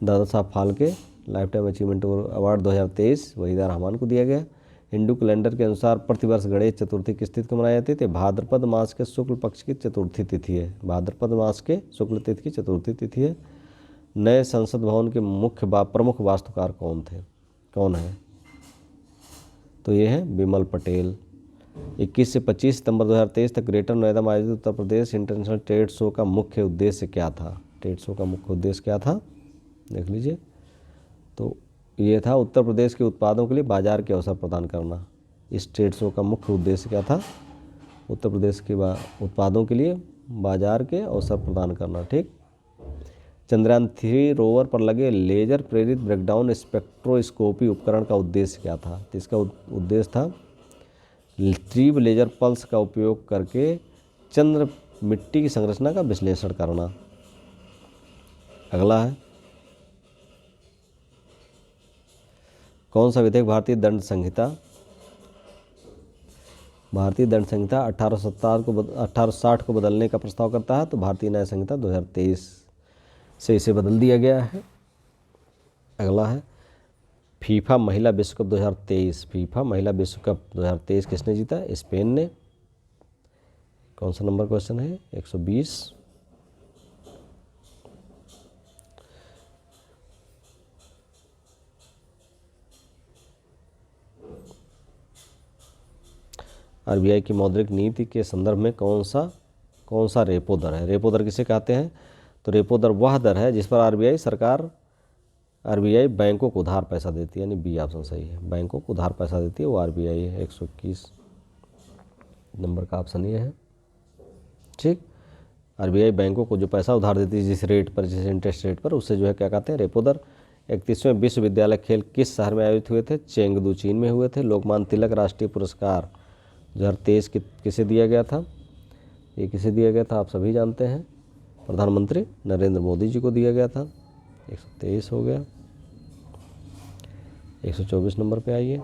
Dada Saheb Phalke life time achievement award 2023 Waheeda Rehman को दिया गया। हिंदू कैलेंडर के अनुसार प्रतिवर्ष गणेश चतुर्थी किस तिथि को मनाई जाती है? भाद्रपद मास के शुक्ल पक्ष की चतुर्थी तिथि है, भाद्रपद मास के शुक्ल तिथि की चतुर्थी तिथि है। नए संसद भवन के प्रमुख वास्तुकार कौन है? तो ये है विमल पटेल। 21 से 25 सितंबर 2023 तक ग्रेटर नोएडा में आयोजित Uttar Pradesh international trade show का मुख्य उद्देश्य क्या था? देख लीजिए। तो ये था उत्तर प्रदेश के उत्पादों के लिए बाजार के अवसर प्रदान करना। इस ट्रेड शो का मुख्य उद्देश्य क्या था? उत्तर प्रदेश के उत्पादों के लिए बाजार के अवसर प्रदान करना, ठीक। चंद्रयान 3 रोवर पर लगे लेजर प्रेरित ब्रेकडाउन स्पेक्ट्रोस्कोपी उपकरण का उद्देश्य क्या था? तो इसका उद्देश्य था ट्रीब लेजर पल्स का उपयोग करके चंद्र मिट्टी की संरचना का विश्लेषण करना। अगला है कौन सा विधेयक भारतीय दंड संहिता भारतीय दंड संहिता 1860 को बदलने का प्रस्ताव करता है, तो भारतीय न्याय संहिता 2023 से इसे बदल दिया गया है। अगला है फीफा महिला विश्व कप 2023। फीफा महिला विश्व कप 2023 किसने जीता? स्पेन ने। कौन सा नंबर क्वेश्चन है? 120। आरबीआई की मौद्रिक नीति के संदर्भ में कौन सा रेपो दर है? रेपो दर किसे कहते हैं? तो रेपो दर वह दर है जिस पर आरबीआई बैंकों को उधार पैसा देती है, यानी बी ऑप्शन सही है। बैंकों को उधार पैसा देती है वो आरबीआई है। 121 नंबर का ऑप्शन ये है। ठीक, आरबीआई बैंकों को जो पैसा उधार देती है जिस रेट पर, जिस इंटरेस्ट रेट पर, उससे जो है क्या कहते हैं? रेपो दर। 31वें विश्वविद्यालय खेल किस शहर में आयोजित हुए थे? चेंगदू चीन में हुए थे। लोकमान्य तिलक राष्ट्रीय पुरस्कार 2023 किसे दिया गया था? ये किसे दिया गया था? आप सभी जानते हैं, प्रधानमंत्री नरेंद्र मोदी जी को दिया गया था। 123 हो गया। 124 नंबर पे आइए।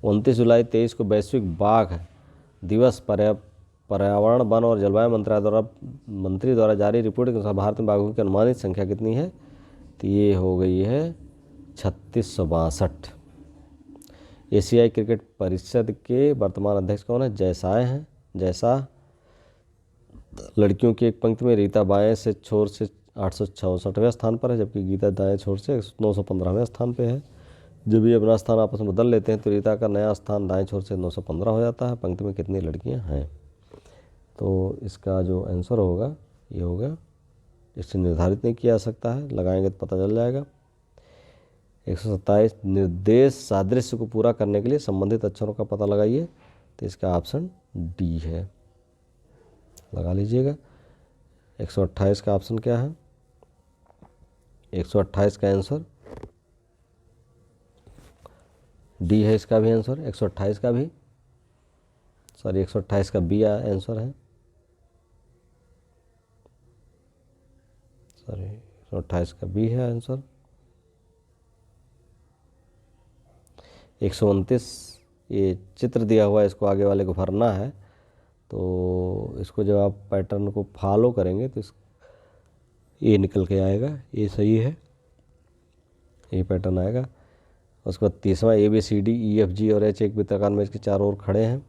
29 जुलाई 23 को वैश्विक बाघ दिवस पर्यावरण, वन और जलवायु मंत्री द्वारा जारी रिपोर्ट के अनुसार भारत में बाघों की अनुमानित संख्या कितनी है? तो ये हो गई है 3662। एशियाई क्रिकेट परिषद के वर्तमान अध्यक्ष कौन है? जयसाय हैं। जयशाह। लड़कियों की एक पंक्ति में रीता बाएं से छोर से 864वें स्थान पर है, जबकि गीता दाएं छोर से 915वें स्थान पे है। जब ये अपना स्थान आपस में बदल लेते हैं तो रीता का नया स्थान दाएं छोर से 915 हो जाता है। पंक्ति में कितनी लड़कियां हैं? तो इसका जो आंसर होगा ये होगा, इससे निर्धारित नहीं किया जा सकता है, लगाएंगे तो पता चल जाएगा। 127 निर्देश सादृश्य को पूरा करने के लिए संबंधित अक्षरों का पता लगाइए, तो इसका ऑप्शन डी है, लगा लीजिएगा। 128 का ऑप्शन क्या है? 128 का आंसर डी है, इसका भी आंसर 128 का भी, सॉरी 128 का बी आंसर है, सॉरी 128 का बी है आंसर। 129 ये चित्र दिया हुआ है, इसको आगे वाले को भरना है, तो इसको जब आप पैटर्न को फॉलो करेंगे तो ये निकल के आएगा, ये सही है, ये पैटर्न आएगा। उसके बाद 30वां ABCDEFG और H एक वृत्ताकार में इसके चारों ओर खड़े हैं।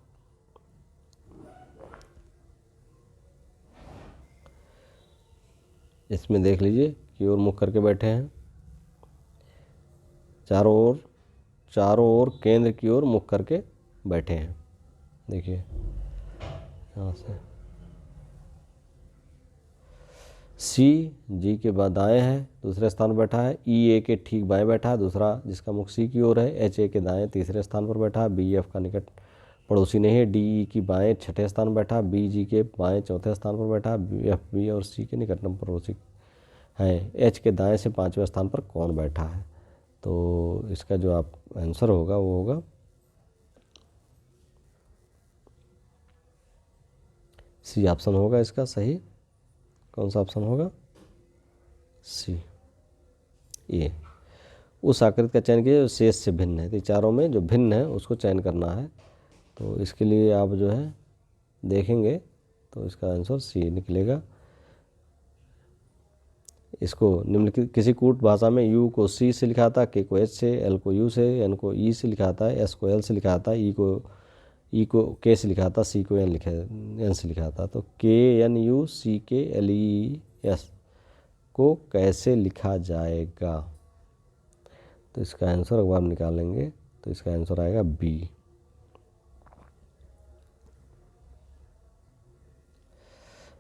इसमें देख लीजिए की ओर मुख करके बैठे हैं, चारों ओर केंद्र की ओर मुख करके बैठे हैं। देखिए यहाँ से C के बाद दाएं है, दूसरे स्थान पर बैठा है। E A के ठीक बाएं बैठा है, दूसरा जिसका मुख C की ओर है। H A के दाएं तीसरे स्थान पर बैठा है। B F का निकट पड़ोसी नहीं है। D E की बाएं छठे स्थान पर बैठा है। B G के बाएं चौथे स्थान पर बैठा है। F B और C के निकटतम पड़ोसी हैं। H के दाएं से 5वें स्थान पर कौन बैठा है? तो इसका जो आप आंसर होगा वो होगा C ऑप्शन होगा इसका सही। कौन सा ऑप्शन होगा? C, ए। उस आकृति का चयन कीजिए जो शेष से भिन्न है। तो चारों में जो भिन्न है उसको चयन करना है, तो इसके लिए आप जो है देखेंगे तो इसका आंसर C निकलेगा। इसको निम्नलिखित किसी कूट भाषा में U को C से लिखा था, K को H से, L को U से, N को E से लिखा था, S को L से लिखा था, E को K से लिखा था, C को N से लिखा था। तो KNUCKLES को कैसे लिखा जाएगा? तो इसका आंसर अगर हम निकालेंगे तो इसका आंसर आएगा B।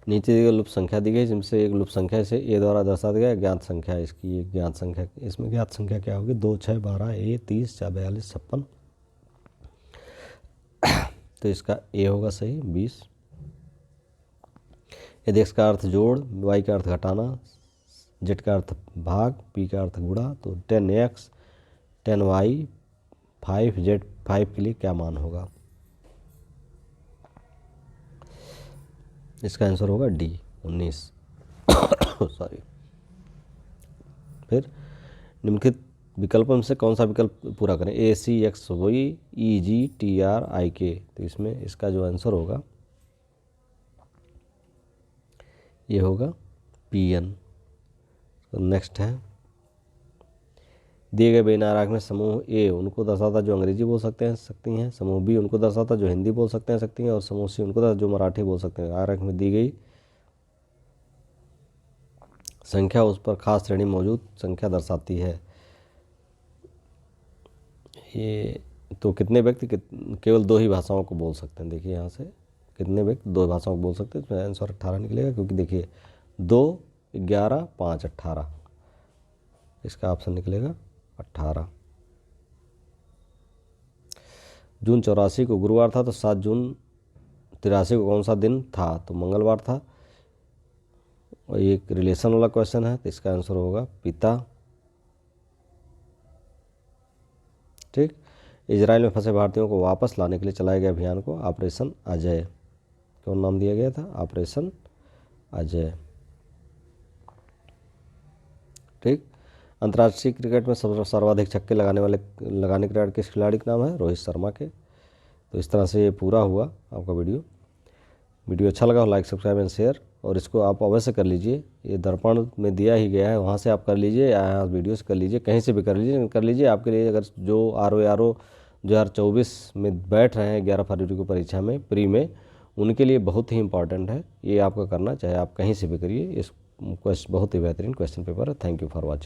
नीचे लुप्त संख्या दी गई, जिनसे एक लुप्त संख्या से A द्वारा दर्शा दिया गया ज्ञात संख्या। इसकी एक ज्ञात संख्या, इसमें ज्ञात संख्या क्या होगी? 2, 6, 12, A 30, 4, 42, 56। तो इसका A होगा सही 20। यदि X का अर्थ जोड़, Y का अर्थ घटाना, Z का अर्थ भाग, P का अर्थ गुणा, तो 10X 10Y 5Z 5 के लिए क्या मान होगा? इसका आंसर होगा D 19। सॉरी। फिर निम्नलिखित विकल्प में से कौन सा विकल्प पूरा करें, ACXYEGTRIK। तो इसमें इसका जो आंसर होगा ये होगा PN। तो नेक्स्ट है, दिए गए बेनाराग में समूह A उनको दर्शाता जो अंग्रेजी बोल सकते हैं सकती हैं, समूह B उनको दर्शाता जो हिंदी बोल सकते हैं सकती हैं, और समूह C उनको दर्शाता जो मराठी बोल सकते हैं। आरेख में दी गई संख्या उस पर खास श्रेणी मौजूद संख्या दर्शाती है। ये तो कितने व्यक्ति केवल 2 ही भाषाओं को बोल सकते हैं। देखिए यहाँ से कितने व्यक्ति 2 भाषाओं को बोल सकते हैं, तो आंसर 18 निकलेगा, क्योंकि देखिए 2, 11, 5, 18, इसका ऑप्शन निकलेगा 18। जून 84 को गुरुवार था, तो 7 जून 83 को कौन सा दिन था, तो मंगलवार था। और ये एक रिलेशन वाला क्वेश्चन है, तो इसका आंसर होगा पिता। ठीक। इजराइल में फंसे भारतीयों को वापस लाने के लिए चलाए गए अभियान को ऑपरेशन अजय कौन नाम दिया गया था, ऑपरेशन अजय। ठीक। अंतर्राष्ट्रीय क्रिकेट में सर्वाधिक छक्के लगाने के किस खिलाड़ी का नाम है, रोहित शर्मा के। तो इस तरह से ये पूरा हुआ आपका वीडियो अच्छा लगा हो लाइक सब्सक्राइब एंड शेयर, और इसको आप अवश्य कर लीजिए। ये दर्पण में दिया ही गया है, वहाँ से आप कर लीजिए, या वीडियो से कर लीजिए, कहीं से भी कर लीजिए। आपके लिए अगर जो RO 2024 में बैठ रहे हैं 11 फरवरी को परीक्षा में प्री में, उनके लिए बहुत ही इंपॉर्टेंट है ये आपका करना, चाहे आप कहीं से भी करिए। इस बहुत ही बेहतरीन क्वेश्चन पेपर है। Thank you for watching.